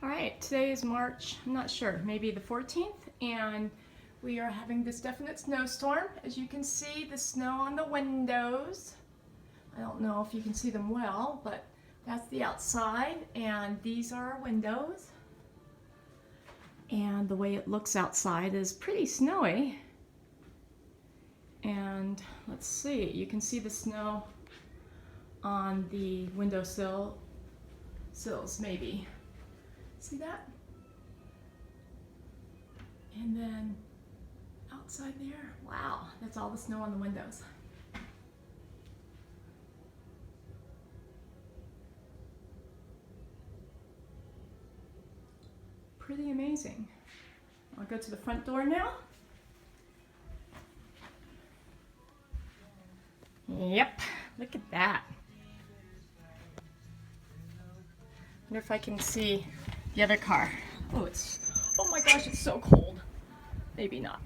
All right, today is March, I'm not sure, maybe the 14th, and we are having this definite snowstorm. As you can see, the snow on the windows. I don't know if you can see them well, but that's the outside, and these are our windows. And the way it looks outside is pretty snowy. And let's see, you can see the snow on the sills maybe. See that? And then outside there, wow, that's all the snow on the windows. Pretty amazing. I'll go to the front door now. Yep, look at that. Wonder if I can see the other car. Oh my gosh, it's so cold. Maybe not.